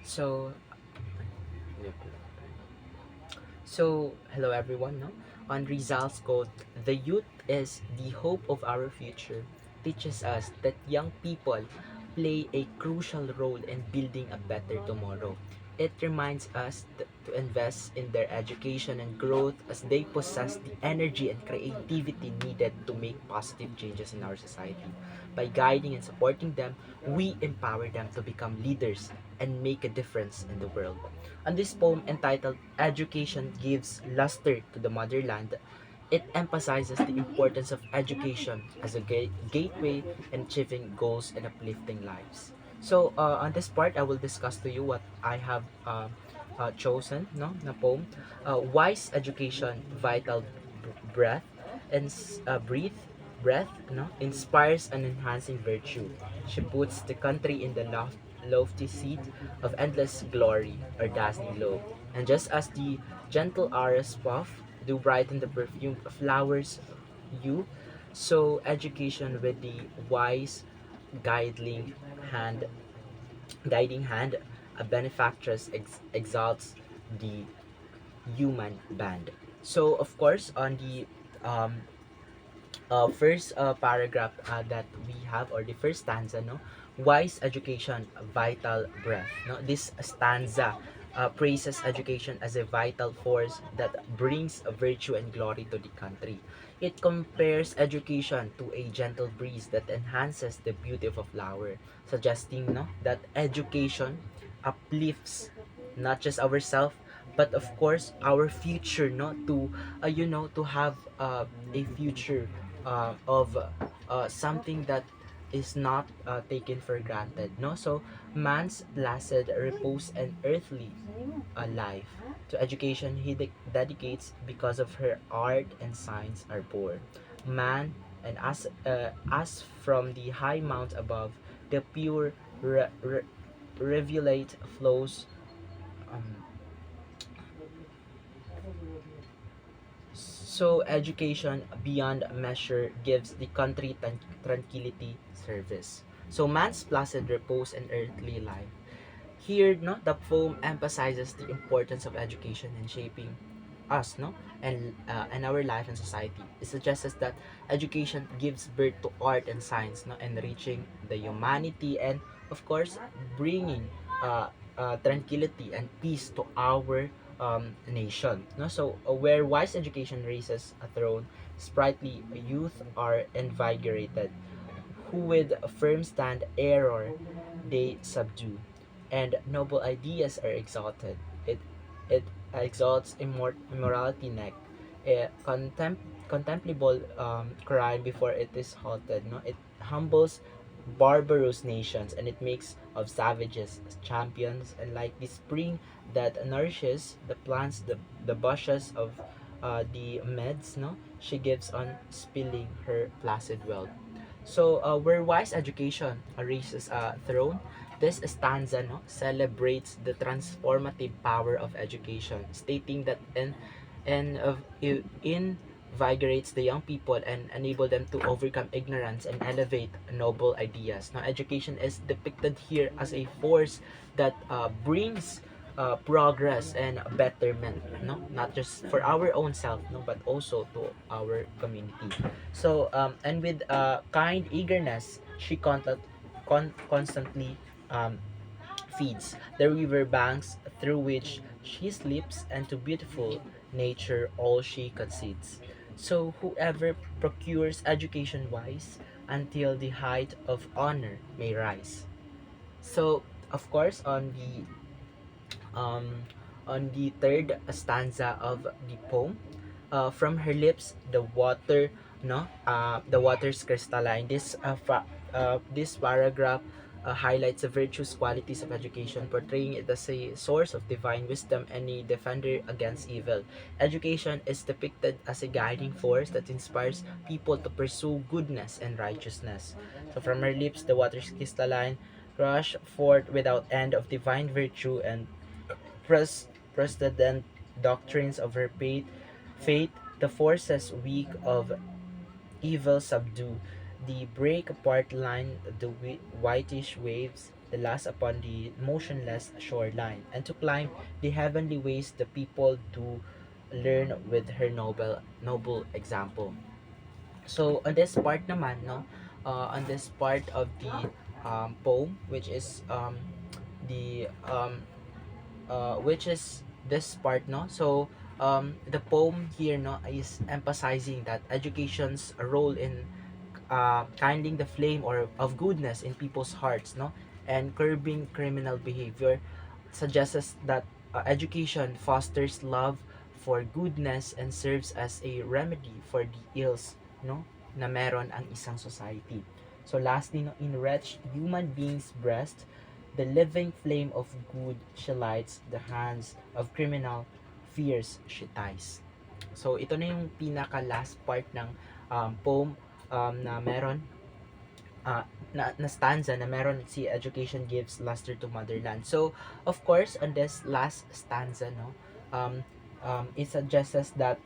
So, so, hello everyone. No, on Rizal's quote, "The youth is the hope of our future," teaches us that young people play a crucial role in building a better tomorrow. It reminds us to invest in their education and growth as they possess the energy and creativity needed to make positive changes in our society. By guiding and supporting them, we empower them to become leaders and make a difference in the world. And this poem entitled Education Gives Luster to the Motherland, it emphasizes the importance of education as a gateway in achieving goals and uplifting lives. So, on this part, I will discuss to you what I have chosen, no, na poem. Wise education, vital breath, and breath, no, inspires an enhancing virtue. She puts the country in the lofty seat of endless glory or dazzling glow. And just as the gentle hours puff do brighten the perfume of flowers you, so education with the wise guiding hand, guiding hand, a benefactress exalts the human band. So of course on the um, first paragraph that we have, or the first stanza, no, wise education, vital breath, no, this stanza praises education as a vital force that brings virtue and glory to the country. It compares education to a gentle breeze that enhances the beauty of a flower, suggesting, no, that education uplifts not just ourselves, but of course our future, no, to to have a future of something that is not taken for granted, no. So man's placid repose and earthly life to education he dedicates, because of her art and science are born man, and as from the high mount above the pure rivulet flows, um, so education beyond measure gives the country tranquility service. So man's placid repose and earthly life. Here, no, the poem emphasizes the importance of education in shaping us, no, and our life and society. It suggests us that education gives birth to art and science, no, enriching the humanity, and of course bringing uh, tranquility and peace to our nation, no. So where wise education raises a throne, sprightly youth are invigorated, who with a firm stand error they subdue, and noble ideas are exalted. It exalts immorality neck. Contemplable crime before it is halted. No, it humbles barbarous nations, and it makes of savages champions. And like the spring that nourishes the plants, the bushes of the meads, no, she gives on spilling her placid wealth. So, where wise education raises a throne, this stanza, no, celebrates the transformative power of education, stating that invigorates the young people and enable them to overcome ignorance and elevate noble ideas. Now, education is depicted here as a force that brings progress and betterment, no, not just for our own self, no, but also to our community. So, and with kind eagerness, she constantly um, feeds the river banks through which she sleeps, and to beautiful nature all she concedes. So, whoever procures education wise, until the height of honor may rise. So, of course, um, on the third stanza of the poem, from her lips the water, no, the water's crystalline. This paragraph highlights the virtuous qualities of education, portraying it as a source of divine wisdom and a defender against evil. Education is depicted as a guiding force that inspires people to pursue goodness and righteousness. So from her lips the water's crystalline rush forth without end of divine virtue and precedent doctrines of her faith, the forces weak of evil subdue. The break apart line, the whitish waves the last upon the motionless shoreline, and to climb the heavenly ways the people do learn with her noble example. So on this part naman, no, on this part of the poem, which is the which is this part, no. So the poem here, no, is emphasizing that education's role in kindling the flame or of goodness in people's hearts, no, and curbing criminal behavior, suggests that education fosters love for goodness and serves as a remedy for the ills, no, na meron ang isang society. So lastly, no, in wretched human being's breast, the living flame of good she lights, the hands of criminal fears she ties. So ito na yung pinaka last part ng poem na meron na stanza na meron si education gives luster to motherland. So of course on this last stanza, no, it suggests us that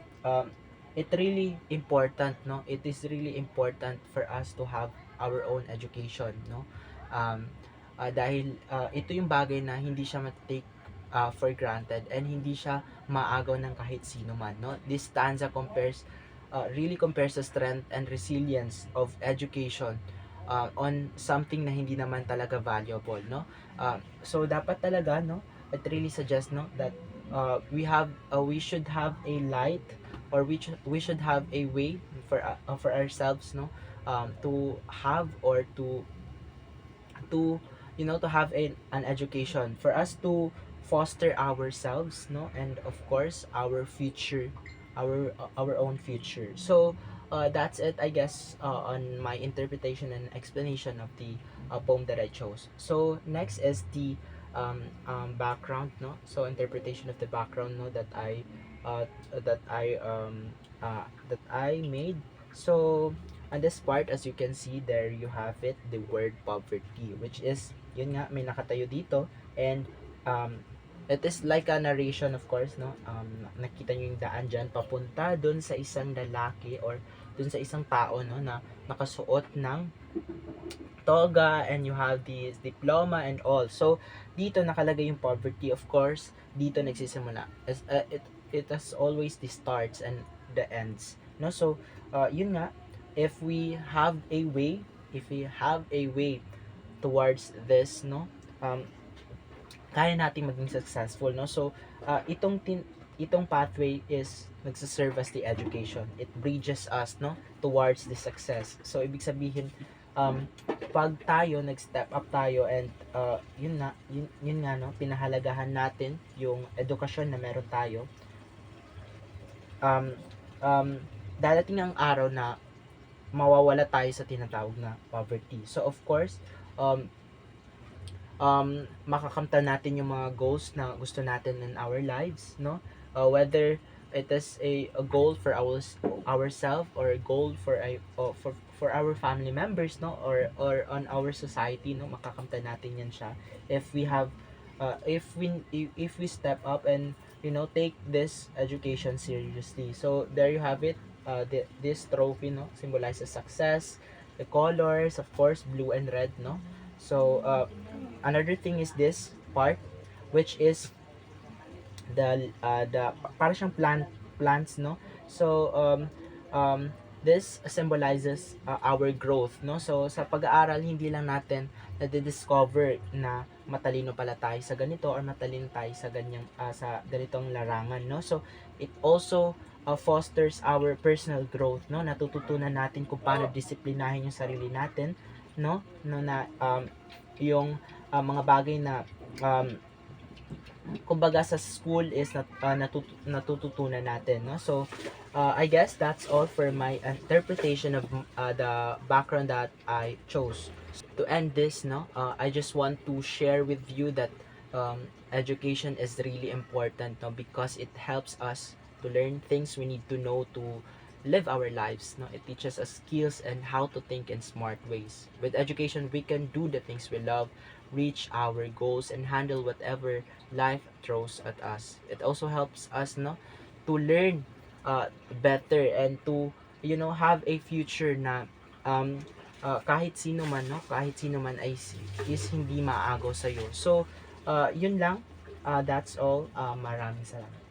it really important, no, it is really important for us to have our own education, no. Dahil ito yung bagay na hindi siya matake for granted and hindi siya maagaw ng kahit sino man, no. This stanza really compares the strength and resilience of education on something na hindi naman talaga valuable, no. So dapat talaga, no, it really suggests, no, that we should have a light, or we should have a way for ourselves, no, to have, or to to have an education for us to foster ourselves, no, and of course our future, our own future. So that's it, I guess, on my interpretation and explanation of the poem that I chose. So next is the background, no, so interpretation of the background, no, uh, that I that I made. So on this part, as you can see, there you have it, the word poverty, which is, yun nga, may nakatayo dito, and um, it is like a narration, of course, no. Nakita nyo yung daan dyan papunta dun sa isang lalaki, or dun sa isang tao, no, na nakasuot ng toga, and you have this diploma and all. So dito nakalagay yung poverty. Of course, dito nagsisimula. It has always the starts and the ends, no. So yun nga, if we have a way, towards this, no, kaya nating maging successful, no. So itong pathway is nagse-serve as the education. It bridges us, no, towards the success. So ibig sabihin, pag tayo nag-step up tayo, and yun nga, no, pinahalagahan natin yung edukasyon na meron tayo, um, um, dadating ang araw na mawawala tayo sa tinatawag na poverty. So of course, makakamtan natin yung mga goals na gusto natin in our lives, no, whether it is a goal for ourselves, or a goal for for our family members, no, or on our society, no, makakamtan natin yan siya if we have if we step up and take this education seriously. So there you have it, this trophy, no, symbolizes success. The colors, of course, blue and red, no. So another thing is this part, which is the para siyang plants, no. So this symbolizes our growth, no. So sa pag-aaral, hindi lang natin na-discover na matalino pala tayo sa ganito, or matalino tayo sa ganyang sa ganitong larangan, no. So it also fosters our personal growth, no. Natututunan natin kung paano disiplinahin yung sarili natin, no, na yung mga bagay na kumbaga sa school is natututunan natin, no. So I guess that's all for my interpretation of the background that I chose. To end this, no, I just want to share with you that education is really important, no, because it helps us to learn things we need to know to live our lives, no. It teaches us skills and how to think in smart ways. With education, we can do the things we love, reach our goals, and handle whatever life throws at us. It also helps us, no, to learn better, and to have a future na um kahit sino man, no, kahit sino man is hindi maagaw sa iyo. So, yun lang. That's all. Maraming salamat.